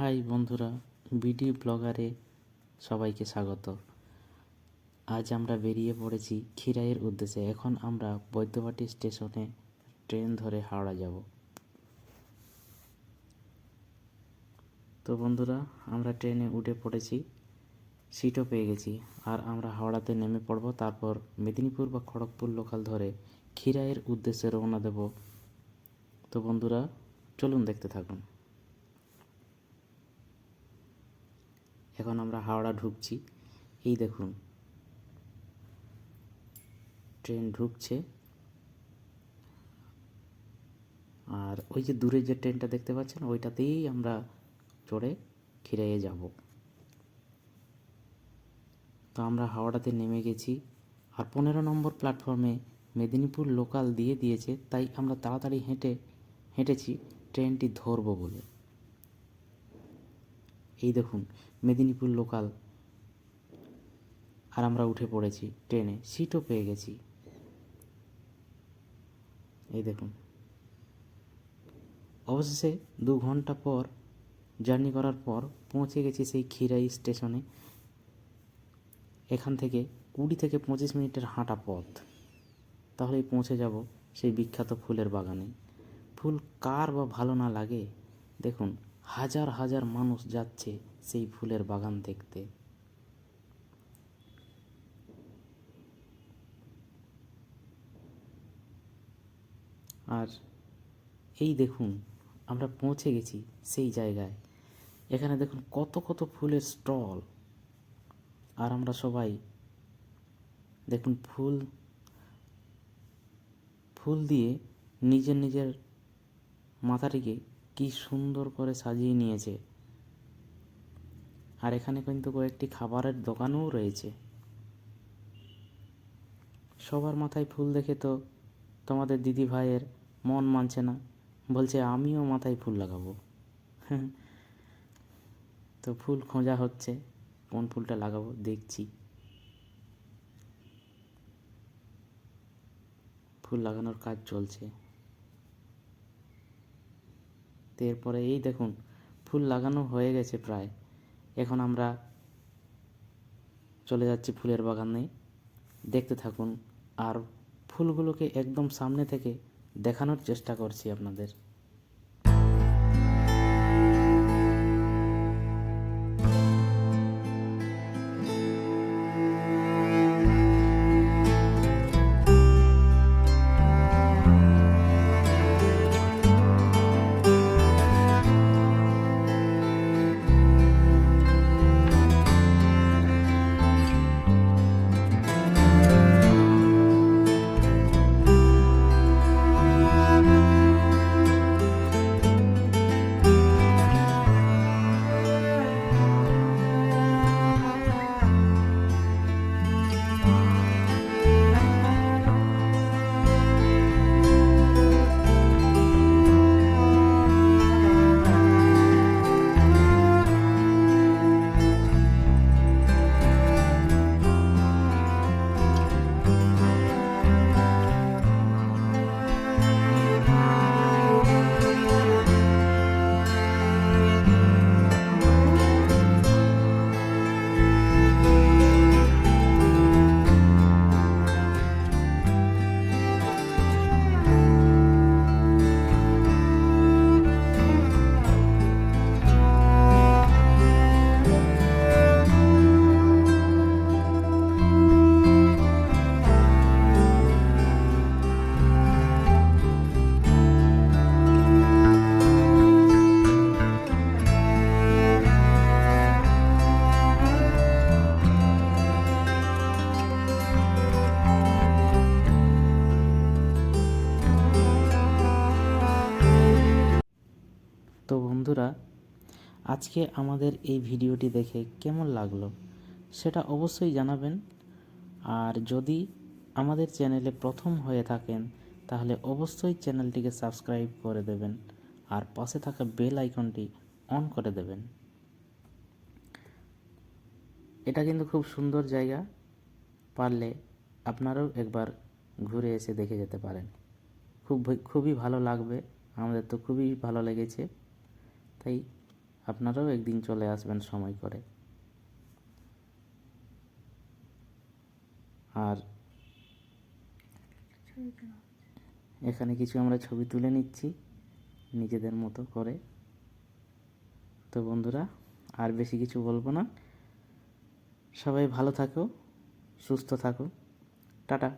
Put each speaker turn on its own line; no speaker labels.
High বন্ধুরা, BD ব্লগারে সবাইকে স্বাগত। আজ আমরা বেরিয়ে পড়েছি খিরাইয়ের উদ্দেশ্যে। এখন আমরা বৈদ্যবাটি স্টেশনে ট্রেন ধরে হাওড়া যাব। তো বন্ধুরা, আমরা ট্রেনে উঠে পড়েছি, সিটও পেয়ে গেছি। আর আমরা হাওড়াতে নেমে পড়ব, তারপর মেদিনীপুর বা খড়গপুর লোকাল ধরে খিরাইয়ের উদ্দেশ্যে রওনা দেব। তো বন্ধুরা, চলুন দেখতে থাকুন। এখন আমরা হাওড়া ঢুকছি। এই দেখুন, ট্রেন ঢুকছে। আর ওই যে দূরে যে ট্রেনটা দেখতে পাচ্ছেন, ওইটাতেই আমরা চড়ে খিরাইয়ে যাব। তো আমরা হাওড়াতে নেমে গেছি। আর 15 নম্বর প্ল্যাটফর্মে মেদিনীপুর লোকাল দিয়ে দিয়েছে, তাই আমরা তাড়াতাড়ি হেঁটেছি ট্রেনটি ধরবো বলে। এই দেখুন মেদিনীপুর লোকাল, আর আমরা উঠে পড়েছি ট্রেনে, সিটও পেয়ে গেছি। এই দেখুন, অবশেষে 2 ঘন্টা পর জার্নি করার পর পৌঁছে গেছি সেই খিরাই স্টেশনে। এখান থেকে 20 থেকে 25 মিনিটের হাঁটা পথ, তাহলেই পৌঁছে যাব সেই বিখ্যাত ফুলের বাগানে। ফুল কার বা ভালো না লাগে। দেখুন, হাজার হাজার মানুষ যাচ্ছে সেই ফুলের বাগান দেখতে। আর এই দেখুন, আমরা পৌঁছে গেছি সেই জায়গায়। এখানে দেখুন কত কত ফুলের স্টল। আর আমরা সবাই দেখুন ফুল দিয়ে নিজের নিজের মাথাটিকে কি সুন্দর করে সাজিয়ে নিয়েছে। আর এখানে কিন্তু কয়েকটি খাবারের দোকানও রয়েছে। সবার মাথায় ফুল দেখে তো তোমাদের দিদি ভাইয়ের মন মানছে না, বলছে আমিও মাথায় ফুল লাগাবো। তো ফুল খোঁজা হচ্ছে, কোন ফুলটা লাগাবো দেখছি। ফুল লাগানোর কাজ চলছে। তো এরপরে এই দেখুন, ফুল লাগানো হয়ে গেছে প্রায়। এখন আমরা চলে যাচ্ছি ফুলের বাগানে, দেখতে থাকুন। আর ফুলগুলোকে একদম সামনে থেকে দেখানোর চেষ্টা করছি আপনাদের। তো বন্ধুরা, আজকে আমাদের এই ভিডিওটি দেখে কেমন লাগলো সেটা অবশ্যই জানাবেন। আর যদি আমাদের চ্যানেলে প্রথম হয়ে থাকেন, তাহলে অবশ্যই চ্যানেলটিকে সাবস্ক্রাইব করে দেবেন আর পাশে থাকা বেল আইকনটি অন করে দেবেন। এটা কিন্তু খুব সুন্দর জায়গা, পারলে আপনারাও একবার ঘুরে এসে দেখে যেতে পারেন। খুবই ভালো লাগবে, আমাদের তো খুবই ভালো লেগেছে। তাই আপনারাও একদিন চলে আসবেন সময় করে। আর এখানে কিছু আমরা ছবি তুলে নিচ্ছি নিজেদের মতো করে। তো বন্ধুরা, আর বেশি কিছু বলবো না। সবাই ভালো থাকো, সুস্থ থাকো। টাটা।